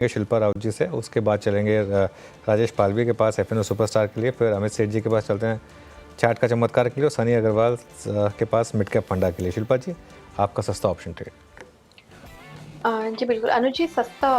शिल्पा राउत जी से, उसके बाद चलेंगे राजेश पालवी के पास एफएनओ सुपरस्टार के लिए, फिर अमित सेठ जी के पास चलते हैं चार्ट का चमत्कार के लिए, और सनी अग्रवाल के पास मिड कैप फंडा के लिए। शिल्पा जी, आपका सस्ता ऑप्शन ट्रेड। जी बिल्कुल अनुज जी, सस्ता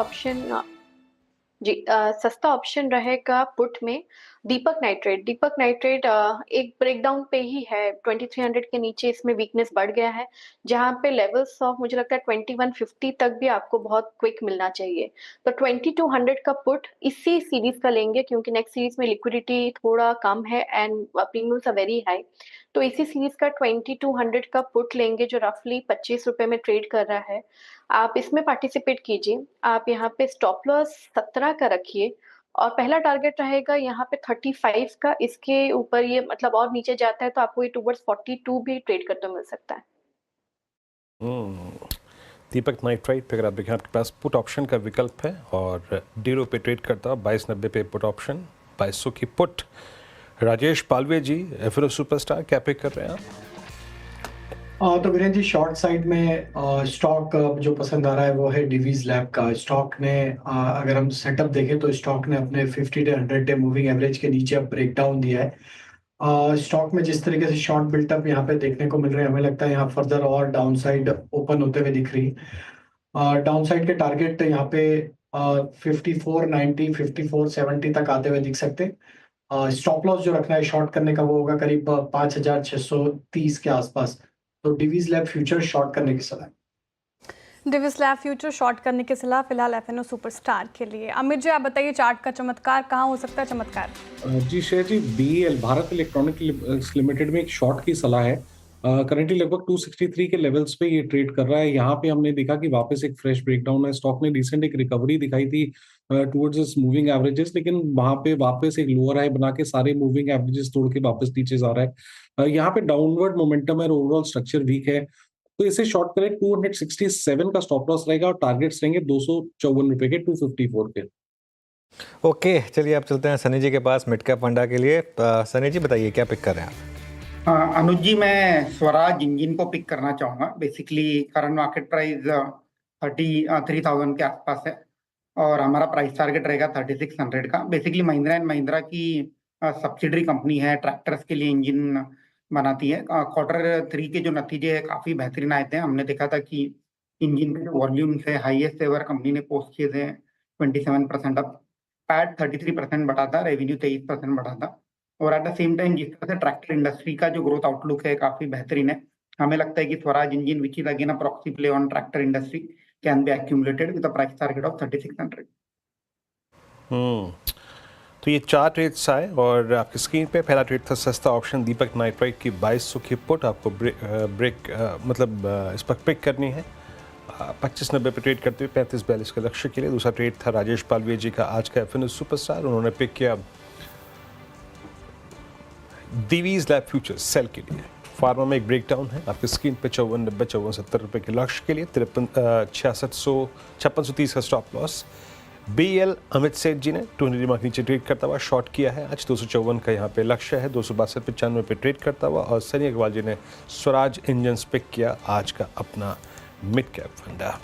ऑप्शन रहेगा पुट में दीपक नाइट्रेट। दीपक नाइट्रेट एक ब्रेकडाउन पे ही है, 2300 के नीचे इसमें वीकनेस बढ़ गया है, जहां पे लेवल्स ऑफ मुझे लगता है 2150 तक भी आपको बहुत क्विक मिलना चाहिए। तो 2200 का पुट इसी सीरीज का लेंगे, क्योंकि नेक्स्ट सीरीज में लिक्विडिटी थोड़ा कम है and premiums are very high. तो इसी सीरीज का 2200 का पुट लेंगे, जो रफली 25 रुपए में ट्रेड कर रहा है। आप इसमें पार्टिसिपेट कीजिए। आप यहाँ पे स्टॉप लॉस 17 का रखिए, और पहला टारगेट रहेगा यहाँ पे 35 का। इसके ऊपर ये मतलब और नीचे जाता है तो आपको ये टूवर्ड्स 42 भी ट्रेड करते मिल सकता है। दीपक नाइट्राइट पे अगर आप देखें, आपके पास पुट ऑप्शन का विकल्प है और डीरो पे ट्रेड करता है 2290 पे पुट ऑप्शन, 2200 की पुट। राजेश पालवे जी, एफएनओ सुपरस्टार, क्या पिक कर रहे हैं आप? तो वीरेंद्र जी, शॉर्ट साइड में स्टॉक जो पसंद आ रहा है वो है डिवीज लैब का। स्टॉक ने अगर हम सेटअप देखें तो स्टॉक ने अपने 50 डे 100 डे मूविंग एवरेज के नीचे अब ब्रेकडाउन दिया है। स्टॉक में जिस तरीके से शॉर्ट बिल्टअप यहाँ पे देखने को मिल रहे हैं, हमें लगता है यहाँ फर्दर और डाउन साइड ओपन होते हुए दिख रही है। डाउन साइड के टारगेट यहाँ पे 5490 5470 तक आते हुए दिख सकते हैं। स्टॉप लॉस जो रखना है शॉर्ट करने का वो होगा करीब 5630 के आसपास। तो डिवीज लैब फ्यूचर शॉर्ट करने की सलाह। डिवीज लैब फ्यूचर शॉर्ट करने की सलाह फिलहाल एफएनओ सुपरस्टार के लिए। अमित जी, आप बताइए चार्ट का चमत्कार कहाँ हो सकता है? चमत्कार जी शेर जी, बीएल भारत इलेक्ट्रॉनिक्स लिमिटेड में एक शॉर्ट की सलाह है। करंटली लगभग 263 के लेवल्स पे ये ट्रेड कर रहा है। यहाँ पे हमने देखा कि वापस एक फ्रेश ब्रेकडाउन है। स्टॉक ने रिसेंट एक रिकवरी दिखाई थी टुवर्ड्स इस मूविंग एवरेजेस, लेकिन वहां पे वापस एक लोअर हाई बना के सारे मूविंग एवरेजेस तोड़ के वापस नीचे जा रहा है। यहाँ पे डाउनवर्ड मोमेंटम है और ओवरऑल स्ट्रक्चर वीक है, तो इसे शॉर्ट करें। 267 का स्टॉप लॉस रहेगा और टारगेट्स रहेंगे 254 रुपए के 254 के। ओके, चलिए आप चलते हैं सनी जी के पास मिड कैप फंडा के लिए। सनी जी, बताइए क्या पिक कर रहे हैं आप? अनुज जी, मैं स्वराज इंजन को पिक करना चाहूंगा। बेसिकली करंट मार्केट प्राइस 33,000 के आसपास है और हमारा प्राइस टारगेट रहेगा 3600 का। बेसिकली महिंद्रा एंड महिंद्रा की सब्सिडरी कंपनी है, ट्रैक्टर्स के लिए इंजन बनाती है। Q3 के जो नतीजे है काफी बेहतरीन आए थे। हमने देखा था कि इंजन के जो वॉल्यूम्स है हाईएस्ट एवर कंपनी ने पोस्ट किए थे, 27% अप, पैट 33% बढ़ा था, रेवेन्यू 23% बढ़ा था। और एट द सेम टाइम जिस तरह से ट्रैक्टर इंडस्ट्री का जो ग्रोथ आउटलुक है काफी बेहतरीन है, हमें लगता है कि Swaraj engine, which is again a proxy play on tractor industry, can be accumulated with a price target of 3600। तो ये 4 ट्रेड्स आए और आपकी स्क्रीन पे पहला ट्रेड था सस्ता ऑप्शन दीपक नाइट्राइट की 2200 की पुट। आपको इस पर पिक करनी है 2590 पे ट्रेड करते हुए 3542 के लक्ष्य के लिए। दूसरा ट्रेड था राजेश पालवी जी का आज का एफएनओ सुपरस्टार, उन्होंने पिक किया डिवीज लैब फ्यूचर सेल के लिए। फार्मा में एक ब्रेकडाउन है, आपकी स्क्रीन पे 5490 5470 रुपए के लक्ष्य के लिए, 5630 का स्टॉप लॉस। बीएल अमित सेठ जी ने 200 मार्क नीचे ट्रेड करता हुआ शॉर्ट किया है आज, 254 का यहाँ पे लक्ष्य है, 262.95 पे ट्रेड करता हुआ। और सनी अग्रवाल जी ने स्वराज इंजन पिक किया आज का अपना मिड कैप फंडा।